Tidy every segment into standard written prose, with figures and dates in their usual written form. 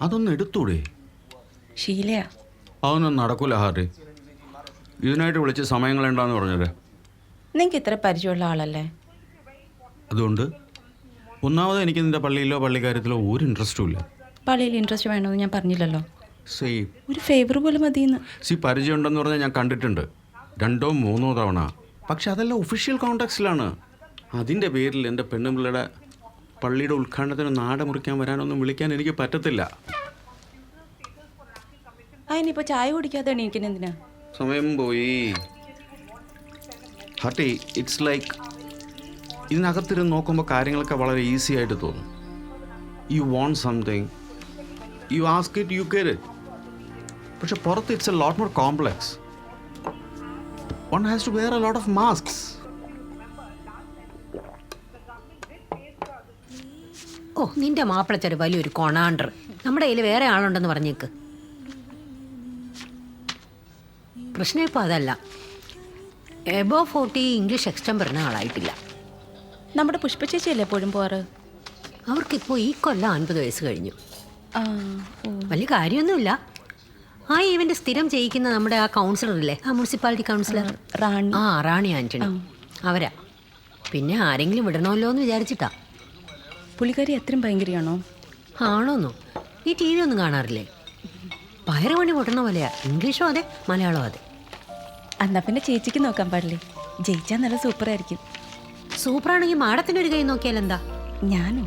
അതൊന്നും എടുത്തൂടെ? ഷീലയാ. അതൊന്നും നടക്കൂല ഹാറി. ഇതിനായിട്ട് വിളിച്ച് സമയം കളയണ്ടെന്ന് പറഞ്ഞത്. നിങ്ങൾക്ക് ഇത്ര പരിചയമുള്ള ആളല്ലേ? അതുകൊണ്ട് ഒന്നാമത് എനിക്ക് നിന്റെ പള്ളിയിലോ പള്ളിക്കാര്യത്തിലോ ഒരു ഇൻട്രസ്റ്റും ഇല്ല. പള്ളിയിൽ ഇൻട്രസ്റ്റ് വേണമെന്ന് ഞാൻ പറഞ്ഞില്ലല്ലോ. സെയിം. ഒരു ഫേവർ പോലെ മതിയെന്ന്. പരിചയം ഉണ്ടെന്ന് പറഞ്ഞാൽ ഞാൻ കണ്ടിട്ടുണ്ട് 2 or 3 തവണ. പക്ഷെ അതെല്ലാം ഒഫീഷ്യൽ കോണ്ടാക്ട്സിലാണ്. അതിൻ്റെ പേരിൽ എൻ്റെ പെണ്ണുപിള്ളയുടെ പള്ളിയുടെ ഉദ്ഘാടനത്തിന് നാട മുറിക്കാൻ വരാനൊന്നും വിളിക്കാൻ എനിക്ക് പറ്റത്തില്ല. അതിനിപ്പോൾ ചായ കുടിക്കാതെ എണീക്കുന്ന എന്തിനാ? സമയം പോയി ഹട്ടി. ഇറ്റ്സ് ലൈക്ക് ഇതിനകത്തിരുന്ന് നോക്കുമ്പോൾ കാര്യങ്ങളൊക്കെ വളരെ ഈസി ആയിട്ട് തോന്നും. You want something, you ask it, you get it. പക്ഷെ പുറത്ത് it's a lot more complex. One has to wear a lot of masks. ഓ, നിന്റെ മാപ്പിളച്ചൊരു വലിയൊരു കൊണാണ്ടർ. നമ്മുടെ കയ്യിൽ വേറെ ആളുണ്ടെന്ന് പറഞ്ഞേക്ക്. പ്രശ്നം ഇപ്പോൾ അതല്ല. എബോ 40 ഇംഗ്ലീഷ് എക്സ്റ്റംബറിന് ആളായിട്ടില്ല. നമ്മുടെ പുഷ്പചേച്ചിയല്ലേ എപ്പോഴും പോവാറ്? അവർക്കിപ്പോൾ ഈ കൊല്ലം 50 വയസ്സ് കഴിഞ്ഞു. ആ, ഓ. വലിയ കാര്യമൊന്നുമില്ല. ആ ഈവൻ്റ് സ്ഥിരം ചെയ്യിക്കുന്ന നമ്മുടെ ആ കൗൺസിലറില്ലേ, ആ മുനിസിപ്പാലിറ്റി കൗൺസിലർ റാണി. റാണി ആൻ്റണി, അവരാ. പിന്നെ ആരെങ്കിലും വിടണമല്ലോ എന്ന് വിചാരിച്ചിട്ടാ. പുള്ളിക്കാരി അത്രയും ഭയങ്കരയാണോ? ആണോന്നോ? ഈ ടി വി ഒന്നും കാണാറില്ലേ? പയറുമണി പൊട്ടണ പോലെയാ. ഇംഗ്ലീഷും അതെ, മലയാളവും അതെ. എന്നാ പിന്നെ ചേച്ചിക്ക് നോക്കാൻ പാടില്ലേ? ജയിച്ചാൽ നല്ല സൂപ്പറായിരിക്കും. സൂപ്പറാണെങ്കിൽ മാഡത്തിൻ്റെ ഒരു കൈ നോക്കിയാൽ എന്താ? ഞാനോ?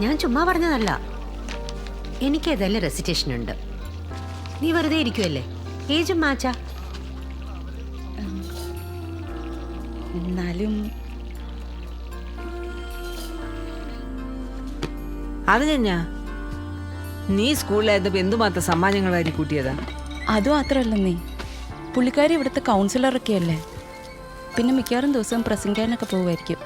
ഞാൻ ചുമ്മാ പറഞ്ഞതല്ല. എനിക്ക് ഏതെല്ലാം റെസിറ്റേഷൻ ഉണ്ട്. നീ വെറുതെ ഇരിക്കുമല്ലേ? ഏജും മാച്ചാ. എന്നാലും അത് ഞാ നീ സ്കൂളിലായപ്പോ എന്തുമാത്രം സമ്മാനങ്ങൾ വാരി കൂട്ടിയതാ. അത് മാത്രമല്ലെന്നേ, പുള്ളിക്കാരി ഇവിടുത്തെ കൗൺസിലറൊക്കെ അല്ലേ. പിന്നെ മിക്കവാറും ദിവസം പ്രസംഗിക്കാനൊക്കെ പോവുമായിരിക്കും.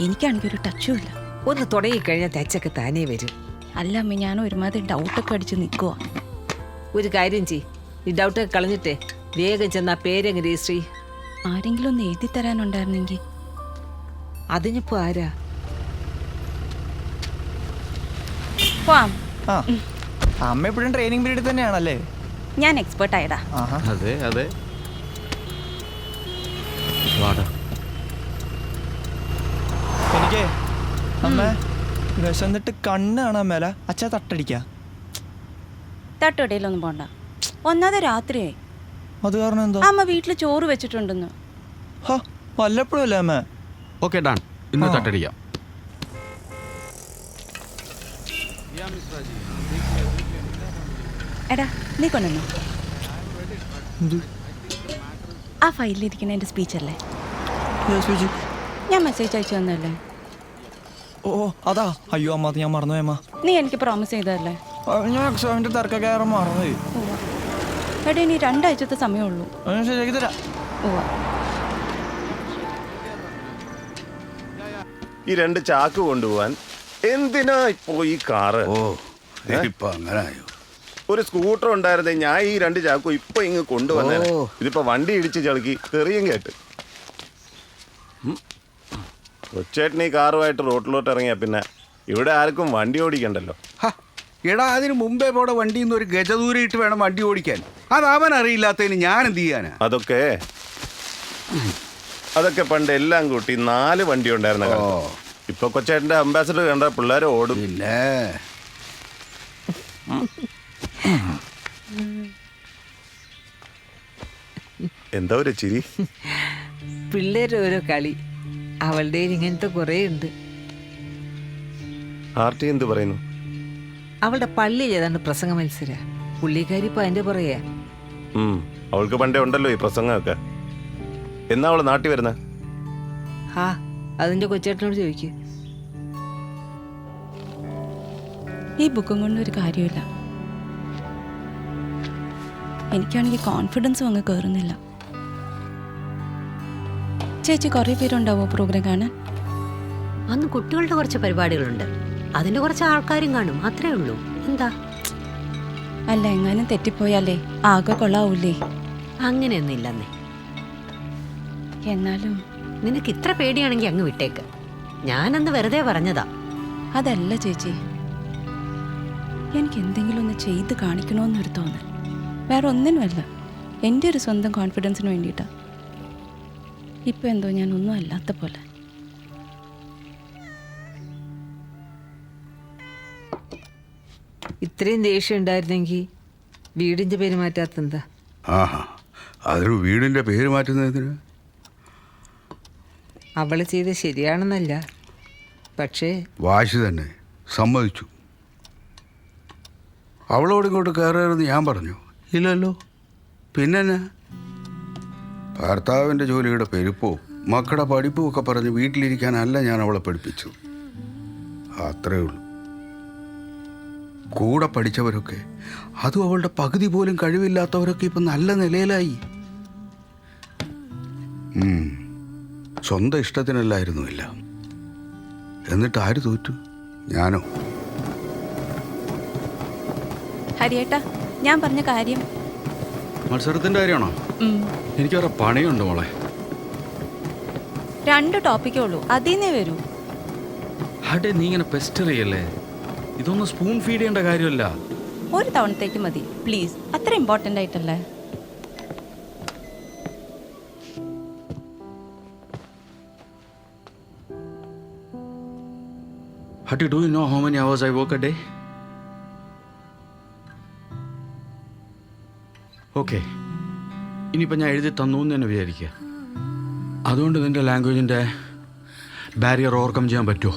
എനിക്കാണെങ്കിൽ ഒരു ടച്ചും ഇല്ല. ഒന്ന് തുടങ്ങിക്കഴിഞ്ഞാൽ തെച്ചൊക്കെ താനേ വരും. അല്ല അമ്മ, ഞാൻ ഒരുമാതിരി ഡൗട്ടൊക്കെ അടിച്ച് നിൽക്കുക. ഒരു കാര്യം ചെയ്, ഈ ഡൗട്ടൊക്കെ കളഞ്ഞിട്ടേ വേഗം ചെന്നാ പേരങ്ങ് രജിസ്റ്റർ ചെയ്. ആരെങ്കിലും ഒന്ന് എഴുതി തരാനുണ്ടായിരുന്നെങ്കിൽ. അതിനിപ്പോ ആരാ? പോവാം. അമ്മ എപ്പോഴും ട്രെയിനിങ് പീരീഡ് തന്നെയാണല്ലേ? ഞാൻ എക്സ്പേർട്ട് ആയടാ. അതെ അതെ. വാടാ. എനിക്ക് അമ്മ വിശന്നിട്ട് കണ്ണ് കാണാൻ മേല. അച്ഛാ തട്ടടിക്കാ. തട്ടോടയിലൊന്നും പോണ്ട. ഒന്നാതെ രാത്രിയായി. അത് കാരണം എന്തോ? അമ്മ വീട്ടിൽ ചോറ് വെച്ചിട്ടുണ്ടെന്ന്. വല്ലപ്പോഴും അല്ലേ അമ്മ? Okay done. ഇന്ന് തട്ടടിക്കാം. എടാ നീ കൊണ്ടുവന്നോ? ആ ഫയലിലിരിക്കുന്ന എൻ്റെ സ്പീച്ചല്ലേ? ഞാൻ മെസ്സേജ് അയച്ചു തന്നല്ലേ? ഓ അതാ. അയ്യോ അമ്മ, അത് ഞാൻ മറന്നുപോയി അമ്മ. നീ എനിക്ക് പ്രോമിസ് ചെയ്തതല്ലേ? ഞാൻ എക്സാമിന്റെ തിരക്കൊക്കെ കയറാൻ മറന്നുപോയി. എടാ ഇനി 2 ആഴ്ചത്തെ സമയമുള്ളൂ. ശരിയാക്കി തരാം. ഈ 2 ചാക്ക് കൊണ്ടുപോവാൻ എന്തിനാ ഇപ്പോ ഈ കാറ്? ഒരു സ്കൂട്ടർ ഉണ്ടായിരുന്നേ ഞാൻ ഈ 2 ചാക്കും ഇപ്പൊ ഇങ്ങ് കൊണ്ടുവന്നേ. ഇതിപ്പോ വണ്ടി ഇടിച്ച് ചളുക്കി തെറിയും കേട്ട്. കൊച്ചേട്ടൻ ഈ കാറുമായിട്ട് റോട്ടിലോട്ട് ഇറങ്ങിയ പിന്നെ ഇവിടെ ആർക്കും വണ്ടി ഓടിക്കണ്ടല്ലോ. എടാ, അതിന് മുമ്പേ പോടെ വണ്ടിയിൽ നിന്ന് ഒരു ഗജദൂരം ഇട്ട് വേണം വണ്ടി ഓടിക്കാൻ. അത് അവൻ അറിയില്ലാത്തതിന് ഞാൻ എന്ത് ചെയ്യാനാ? അതൊക്കെ പണ്ട് എല്ലാം കൂട്ടി 4 വണ്ടി ഉണ്ടായിരുന്ന കാലത്ത്. ഇപ്പൊ കൊച്ചേട്ടന്റെ അംബാസഡർ കണ്ട പിള്ളേർ ഓടും. പിന്നെ എന്താ ഒരു ചിരി? പിള്ളേരുടെ ഓരോ കളി. അവളുടെ ഇങ്ങനത്തെ കുറേ ഉണ്ട്. ആർട്ടി എന്ത് പറയുന്നു? അവളുടെ പള്ളിയിൽ ഏതാണ്ട് പ്രസംഗ മത്സര. പുള്ളിക്കാരി ഇപ്പൊ അതിന്റെ പുറകെ. അവൾക്ക് പണ്ടേ ഉണ്ടല്ലോ ഈ പ്രസംഗമൊക്കെ. എന്നാ അവള് നാട്ടിൽ വരുന്ന? അതിന്റെ കൊച്ചേട്ടനോട് ചോദിക്കൂ. ഈ ബുക്കും കൊണ്ട് ഒരു കാര്യമില്ല. എനിക്കാണെങ്കിൽ കോൺഫിഡൻസും അങ്ങ് കയറുന്നില്ല. ചേച്ചി കുറേ പേരുണ്ടാവോ പ്രോഗ്രാം കാണാൻ? അന്ന് കുട്ടികളുടെ കുറച്ച് പരിപാടികളുണ്ട്. അതിന്റെ കുറച്ച് ആൾക്കാരും കാണും, അത്രേ ഉള്ളൂ. എന്താ? അല്ല, എങ്ങാനും തെറ്റിപ്പോയാലേ ആകെ കൊള്ളാവൂലേ? അങ്ങനെയൊന്നും ഇല്ലെന്നേ. എന്നാലും നിനക്ക് ഇത്ര പേടിയാണെങ്കിൽ അങ്ങ് വിട്ടേക്ക്. ഞാനന്ന് വെറുതെ പറഞ്ഞതാ. അതല്ല ചേച്ചി, എനിക്ക് എന്തെങ്കിലും ഒന്ന് ചെയ്ത് കാണിക്കണമെന്നൊരു തോന്നൽ. വേറെ ഒന്നിനുമല്ല, എൻ്റെ ഒരു സ്വന്തം കോൺഫിഡൻസിന് വേണ്ടിയിട്ടാണ്. ഇപ്പം എന്തോ ഞാൻ ഒന്നും അല്ലാത്ത പോലെ. ഇത്രയും ദേഷ്യം ഉണ്ടായിരുന്നെങ്കിൽ വീടിൻ്റെ പേര് മാറ്റാത്തെന്താ? ആഹാ, അതൊരു വീടിൻ്റെ പേര് മാറ്റുന്നതിന് അവൾ ചെയ്ത് ശരിയാണെന്നല്ല, പക്ഷേ വാശി തന്നെ, സമ്മതിച്ചു. അവളോട് ഇങ്ങോട്ട് കയറരുതെന്ന് ഞാൻ പറഞ്ഞു ഇല്ലല്ലോ. പിന്നെന്നാ, ഭർത്താവിൻ്റെ ജോലിയുടെ പെരുപ്പോ മക്കളുടെ പഠിപ്പും ഒക്കെ പറഞ്ഞ് വീട്ടിലിരിക്കാനല്ല ഞാൻ അവളെ പഠിപ്പിച്ചു. അത്രേ ഉള്ളൂ. കൂടെ പഠിച്ചവരൊക്കെ, അതും അവളുടെ പകുതി പോലും കഴിവില്ലാത്തവരൊക്കെ ഇപ്പം നല്ല നിലയിലായി. സ്വന്തം ഇഷ്ടത്തിനല്ലായിരുന്നു ഇല്ല. എന്നിട്ട് ആര് തോറ്റു? ഞാനോ? ഹരിയേട്ടാ, ഞാൻ പറഞ്ഞ കാര്യം. മത്സരത്തിൻ്റെ കാര്യമാണോ? എനിക്ക് വേറെ പണിയുണ്ട് മോളെ. 2 ടോപ്പിക്കേ ഉള്ളൂ, അതിൽ നിന്നേ വരൂ. ഹഡേ, നീ ഇങ്ങനെ പെസ്റ്റർ ചെയ്യല്ലേ. ഇതൊന്നും സ്പൂൺ ഫീഡ് ചെയ്യേണ്ട കാര്യമല്ല. ഒരു തവണത്തേക്ക് മതി പ്ലീസ്, അത്ര ഇമ്പോർട്ടൻ്റ് ആയിട്ടല്ലേ. Hadi, do you know how many hours I work a day? Okay, ഇനിയിപ്പോൾ ഞാൻ എഴുതി തന്നു എന്ന് തന്നെ വിചാരിക്കുക. അതുകൊണ്ട് നിൻ്റെ ലാംഗ്വേജിൻ്റെ ബാരിയർ ഓവർകം ചെയ്യാൻ പറ്റുമോ?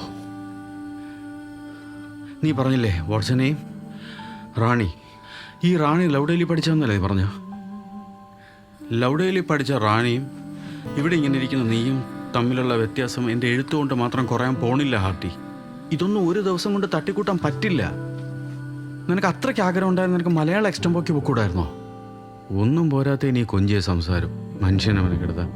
നീ പറഞ്ഞില്ലേ വാട്ട്സ് നെയിം? റാണി. ഈ റാണി ലൗഡേലി പഠിച്ചതെന്നല്ലേ നീ പറഞ്ഞു? ലൗഡേലി പഠിച്ച റാണിയും ഇവിടെ ഇങ്ങനെ ഇരിക്കുന്ന നീയും തമ്മിലുള്ള വ്യത്യാസം എൻ്റെ എഴുത്തുകൊണ്ട് മാത്രം കുറയാൻ പോണില്ല ഹാർട്ടി. ഇതൊന്നും ഒരു ദിവസം കൊണ്ട് തട്ടിക്കൂട്ടാൻ പറ്റില്ല. നിനക്ക് അത്രയ്ക്ക് ആഗ്രഹം ഉണ്ടായിരുന്നു, നിനക്ക് മലയാളം എക്സ്റ്റംപോക്കി പൊക്കൂടായിരുന്നോ? ഒന്നും പോരാത്ത ഇനി കൊഞ്ചിയ സംസാരം മനുഷ്യനെ മെനക്കെടുത്താൻ.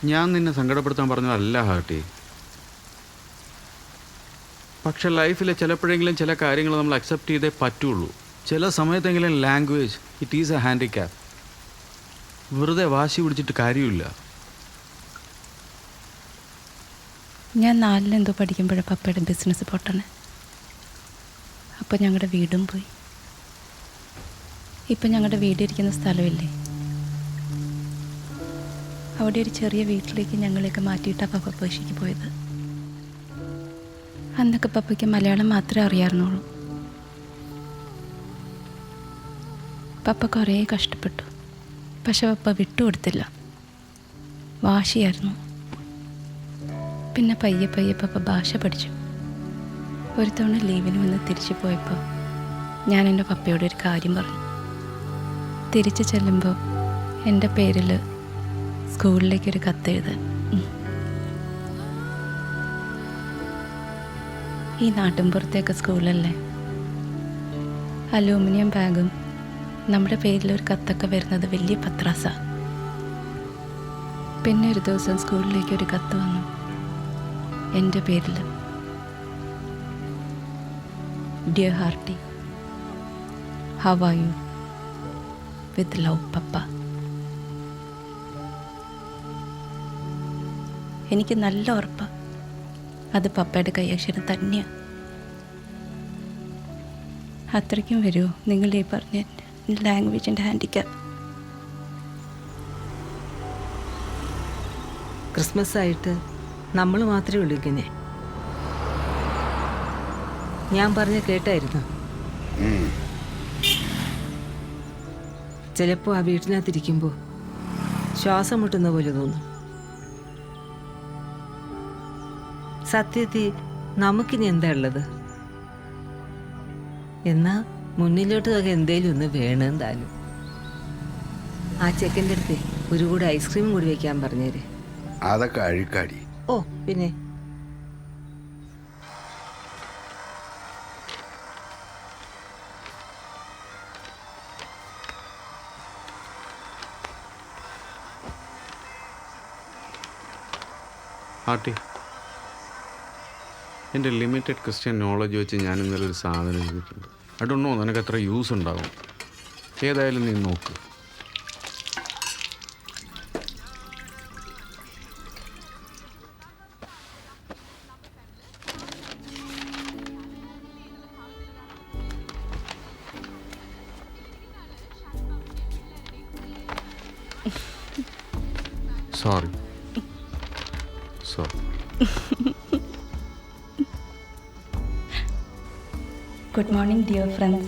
ഞാൻ നിന്നെ സങ്കടപ്പെടുത്താൻ പറഞ്ഞതല്ല ഹാർട്ടി. പക്ഷെ ലൈഫിൽ ചിലപ്പോഴെങ്കിലും ചില കാര്യങ്ങൾ നമ്മൾ അക്സെപ്റ്റ് ചെയ്തേ പറ്റുള്ളൂ. ചില സമയത്തെങ്കിലും language it is a handicap. വെറുതെ വാശി പിടിച്ചിട്ട് കാര്യമില്ല. ഞാൻ 4 എന്തോ പഠിക്കുമ്പോഴേ പപ്പയുടെ ബിസിനസ് പൊട്ടണേ. അപ്പോൾ ഞങ്ങളുടെ വീടും പോയി. ഇപ്പം ഞങ്ങളുടെ വീടിരിക്കുന്ന സ്ഥലമില്ലേ, അവിടെ ഒരു ചെറിയ വീട്ടിലേക്ക് ഞങ്ങളെയൊക്കെ മാറ്റിയിട്ടാണ് പപ്പ പേർഷ്യക്ക് പോയത്. അന്നൊക്കെ പപ്പയ്ക്ക് മലയാളം മാത്രമേ അറിയാറുന്നുള്ളൂ. പപ്പ കുറേ കഷ്ടപ്പെട്ടു, പക്ഷെ പപ്പ വിട്ടുകൊടുത്തില്ല. വാശിയായിരുന്നു. പിന്നെ പയ്യെ പയ്യെ പപ്പ ഭാഷ പഠിച്ചു. ഒരു തവണ ലീവിന് വന്ന് തിരിച്ചു പോയപ്പോൾ ഞാൻ എൻ്റെ പപ്പയോട് ഒരു കാര്യം പറഞ്ഞു. തിരിച്ചു ചെല്ലുമ്പോൾ എൻ്റെ പേരിൽ സ്കൂളിലേക്കൊരു കത്തെഴുതാൻ. ഈ നാട്ടിൻപുറത്തേക്ക് സ്കൂളല്ലേ, അലൂമിനിയം ബാഗും നമ്മുടെ പേരിലൊരു കത്തൊക്കെ വരുന്നത് വലിയ പത്രാസ. പിന്നെ ഒരു ദിവസം സ്കൂളിലേക്ക് ഒരു കത്ത് വന്നു എൻ്റെ പേരിൽ. Dear hearty, how are you? With love papa. എനിക്ക് നല്ല ഉറപ്പാണ് അത് പപ്പയുടെ കൈയക്ഷരം തന്നെയാണ്. അത്രയ്ക്കും വരുമോ നിങ്ങൾ ഈ പറഞ്ഞ ലാംഗ്വേജിൻ്റെ ഹാൻഡിക്യാപ്പ്? ക്രിസ്മസ് ആയിട്ട് നമ്മൾ മാത്രമേ ഉള്ളൂ ഇങ്ങനെ. ഞാൻ പറഞ്ഞ കേട്ടായിരുന്നു. ചിലപ്പോൾ ആ വീട്ടിനകത്തിരിക്കുമ്പോൾ ശ്വാസം മുട്ടുന്ന പോലെ തോന്നും. സത്യത്തിൽ നമുക്കിനി എന്താ ഉള്ളത്? എന്നാ മുന്നിലോട്ട് ഒക്കെ എന്തേലും ഒന്ന് വേണമെന്തായാലും. ആ ചെക്കൻ്റെ അടുത്ത് ഒരു കൂടെ ഐസ്ക്രീം കൂടി വെക്കാൻ പറഞ്ഞേര്. അതൊക്കെ അഴുക്കാടി. ഓ പിന്നെ ഹാർട്ടി, എൻ്റെ ലിമിറ്റഡ് ക്രിസ്ത്യൻ നോളജ് വെച്ച് ഞാൻ ഇന്നലെ ഒരു സാധനം ചെയ്തിട്ടുണ്ട്. ഐ ഡോണ്ട് നോ നിനക്ക് എത്ര യൂസ് ഉണ്ടാകും. ഏതായാലും നീ നോക്ക്. Sorry. Good morning, dear friends.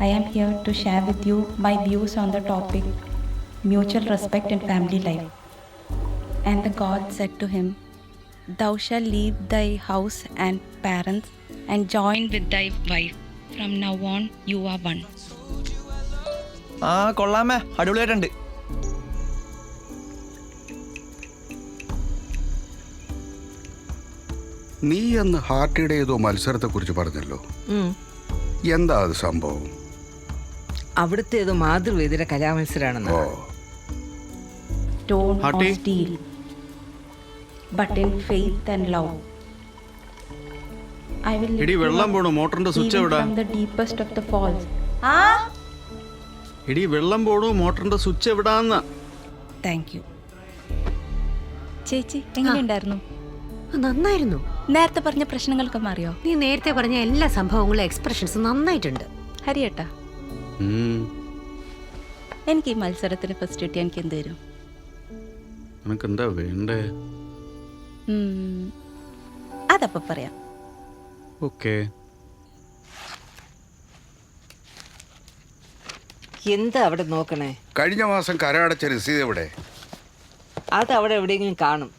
I am here to share with you my views on the topic mutual respect in family life. And the God said to him, Thou shalt leave thy house and parents and join with thy wife. From now on, you are one. ആ കൊള്ളാമേ, അടിപൊളിയായിട്ടുണ്ട്. നീ അന്ന് ഹാർട്ടിയുടെ ഏതോ മത്സരത്തെക്കുറിച്ച് പറഞ്ഞല്ലോ. എന്താ അത് സംഭവം? അവിടുത്തെ ഏതോ മാതൃവേദിയുടെ കലാമത്സരമാണെന്ന്. ഓ, Don't Hearty. or steal, but in faith and love. I will lift എടി you വെള്ളം up പോണു. മോട്ടറിന്റെ സ്വിച്ച് even എവിടാ? from the deepest of the falls. എടി വെള്ളം പോണു. മോട്ടറിന്റെ സ്വിച്ച് എവിടാന്ന്? Thank you. ചേച്ചി എങ്ങനെയുണ്ടായിരുന്നു? നന്നായിരുന്നു. നേരത്തെ പറഞ്ഞ പ്രശ്നങ്ങളൊക്കെ മാറിയോ? നീ നേരത്തെ പറഞ്ഞ എല്ലാ സംഭവങ്ങളും എക്സ്പ്രഷൻസ് നന്നായിട്ടുണ്ട്. ഹരിയേട്ടാ, ഉം. എനിക്ക് ഈ മത്സരത്തിന് ഫസ്റ്റ് കിട്ടിയ എനിക്ക് എന്ത് തരും? നിനക്ക് എന്താ വേണ്ടേ? അതപ്പം പറയാം. ഓക്കെ. എന്താ അവിടെ നോക്കണേ? കഴിഞ്ഞ മാസം കരമടച്ച രസീത് എവിടെ? അത് അവിടെ എവിടെയെങ്കിലും കാണും.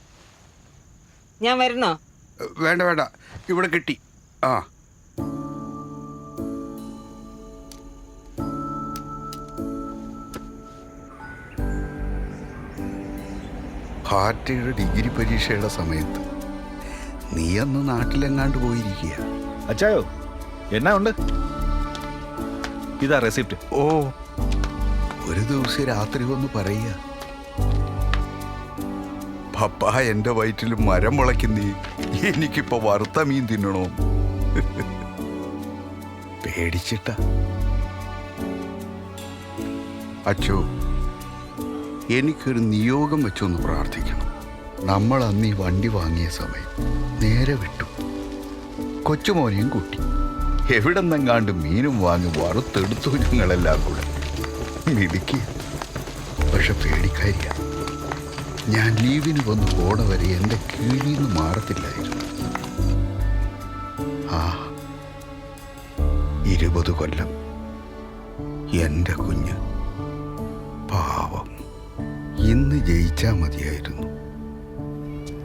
ഞാൻ വരണോ? വേണ്ട വേണ്ട, ഇവിടെ കിട്ടി. ആ, ഹാർട്ടിയുടെ ഡിഗ്രി പരീക്ഷയുടെ സമയത്ത് നീ അന്ന് നാട്ടിലെങ്ങാണ്ട് പോയിരിക്കുക. അച്ചായോ എന്നാ ഉണ്ട്? ഇതാ റെസിപ്റ്റ്. ഓ, ഒരു ദിവസം രാത്രി വന്ന് പറയുക, പപ്പ എൻ്റെ വയറ്റിൽ മരം മുളയ്ക്കുന്നേ, എനിക്കിപ്പോ വറുത്ത മീൻ തിന്നണോ? പേടിച്ചിട്ട. അച്ചോ, എനിക്കൊരു നിയോഗം വെച്ചൊന്ന് പ്രാർത്ഥിക്കണം. നമ്മൾ അന്ന് ഈ വണ്ടി വാങ്ങിയ സമയം നേരെ വിട്ടു. കൊച്ചുമോനെയും കൂട്ടി എവിടെന്നെങ്ങാണ്ട് മീനും വാങ്ങി വറുത്തെടുത്തു. ഞങ്ങളെല്ലാം കൂടെ മിടുക്കി. പക്ഷെ പേടിക്കാരില്ല. ഞാൻ ലീവിന് വന്ന് പോണ വരെ എൻ്റെ കീഴിൽ നിന്ന് മാറത്തില്ലായിരുന്നു. ആ 20 കൊല്ലം എൻ്റെ കുഞ്ഞ് പാവം. ഇന്ന് ജയിച്ചാ മതിയായിരുന്നു.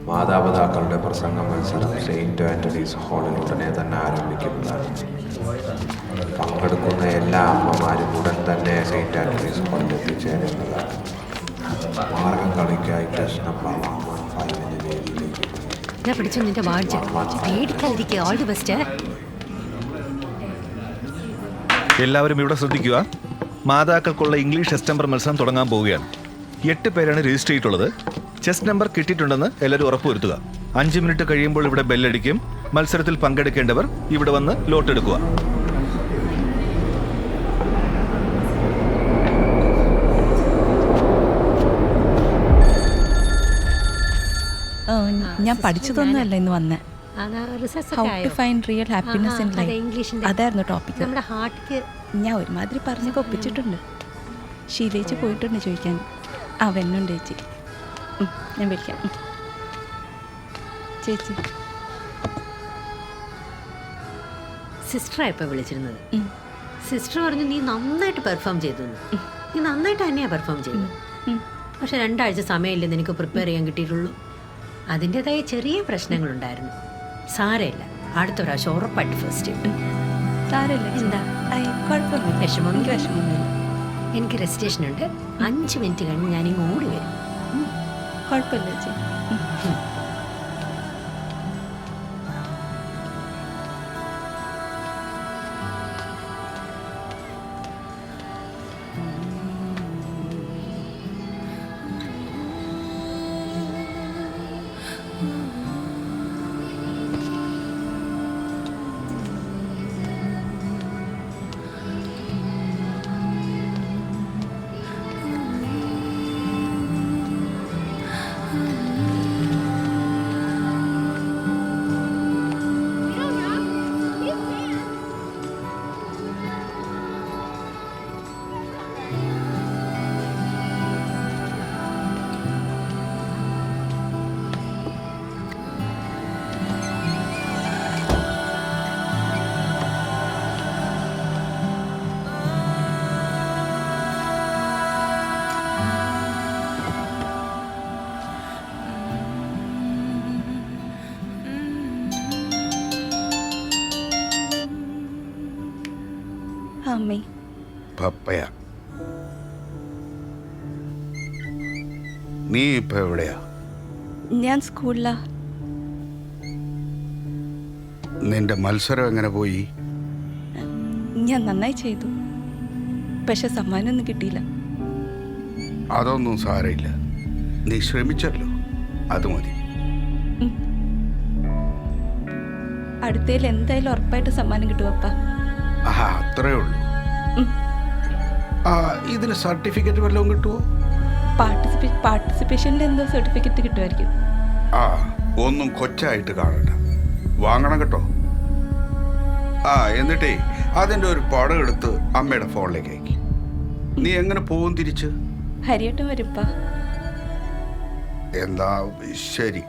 മാതാപിതാക്കളുടെ പ്രസംഗ മത്സരം സെയിൻറ്റ് ആൻ്റണീസ് ഹാളിൽ ഉടനെ തന്നെ ആരംഭിക്കുന്നതാണ്. പങ്കെടുക്കുന്ന എല്ലാ അമ്മമാരും ഉടൻ തന്നെ സെയിൻറ്റ് ആൻ്റണീസ് ഹാളിൽ എത്തിച്ചേരേണ്ടതാണ്. മാർഗം കളിക്കായി ടെസ്റ്റ് നമ്പർ 115 വേദിയിലേക്ക്. ഞാൻ പിടിച്ചു നിന്റെ വാഴ്ച. പേടിക്കാതിരിക്കുക. All the best. എല്ലാവരും ഇവിടെ ശ്രദ്ധിക്കുക. മാതാക്കൾക്കുള്ള ഇംഗ്ലീഷ് ടെസ്റ്റ് നമ്പർ മത്സരം തുടങ്ങാൻ പോവുകയാണ്. 8 പേരാണ് രജിസ്റ്റർ ചെയ്തിട്ടുള്ളത്. ചെസ് നമ്പർ കിട്ടിയിട്ടുണ്ടെന്ന് എല്ലാവരും ഉറപ്പുവരുത്തുക. 5 മിനിറ്റ് കഴിയുമ്പോൾ ഇവിടെ ബെല്ലടിക്കും. മത്സരത്തിൽ പങ്കെടുക്കേണ്ടവർ ഇവിടെ വന്ന് ലോട്ടെടുക്കുക. ഞാൻ പഠിച്ചതൊന്നുമല്ല ഇന്ന് വന്നേ. How to find real happiness in life, അതായിരുന്നു ടോപ്പിക്. നമ്മുടെ ഹാർട്ടിക്ക് ഞാൻ ഒരുമാതിരി പറഞ്ഞൊക്കെ ഒപ്പിച്ചിട്ടുണ്ട്. ശീലിച്ച് പോയിട്ടുണ്ട് ചോദിക്കാൻ. ആ വെന്നുണ്ട് ചേച്ചി. ഞാൻ വിളിക്കാം. ചേച്ചി സിസ്റ്ററായിപ്പോൾ വിളിച്ചിരുന്നത്. സിസ്റ്റർ പറഞ്ഞു നീ നന്നായിട്ട് പെർഫോം ചെയ്തു. നീ നന്നായിട്ട് തന്നെയാണ് പെർഫോം ചെയ്തത്. പക്ഷെ 2 ആഴ്ച സമയമില്ലെന്ന് എനിക്ക് പ്രിപ്പയർ ചെയ്യാൻ കിട്ടിയിട്ടുള്ളൂ. അതിൻ്റെതായ ചെറിയ പ്രശ്നങ്ങളുണ്ടായിരുന്നു. സാരമില്ല, അടുത്ത പ്രാവശ്യം ഉറപ്പായിട്ട് ഫസ്റ്റ് കിട്ടും. സാരമില്ല. എന്താ കുഴപ്പമൊന്നുമില്ല. വിഷമമൊന്നുമില്ല. എനിക്ക് രജിസ്ട്രേഷൻ ഉണ്ട്. 5 മിനിറ്റ് കഴിഞ്ഞ് ഞാനിങ്ങ് ഓടി വരും. കുഴപ്പമില്ല ചേച്ചി. അമ്മേ. പപ്പയ. നീ ഇപ്പൊ എവിടെയാ? ഞാൻ സ്കൂളിലാ. നിന്റെ മത്സരം എങ്ങനെ പോയി? ഞാൻ നന്നായി ചെയ്തു, പക്ഷെ സമ്മാനമൊന്നും കിട്ടിയില്ല. അതൊന്നും സാരമില്ല, നീ ശ്രമിച്ചല്ലോ, അത് മതി. അടുത്തതിൽ എന്തായാലും ഉറപ്പായിട്ട് സമ്മാനം കിട്ടും അപ്പ. ആഹാ, അത്രേ ഉള്ളൂ. ഇതിന് സർട്ടിഫിക്കറ്റ് വല്ലതും കിട്ടുമോ? പാർട്ടിസിപ്പേഷൻ്റെ എന്തോ സർട്ടിഫിക്കറ്റ് കിട്ടുമായിരിക്കും. ഒന്നും കൊച്ചായിട്ട് കാണണ്ട, വാങ്ങണം കേട്ടോ. എന്നിട്ടേ അതിൻ്റെ ഒരു പടം എടുത്ത് അമ്മയുടെ ഫോണിലേക്ക് അയക്കി. നീ എങ്ങനെ പോകും തിരിച്ച്? ഹരിയേട്ടൻ വരുപ്പാ. എന്താ ശരി.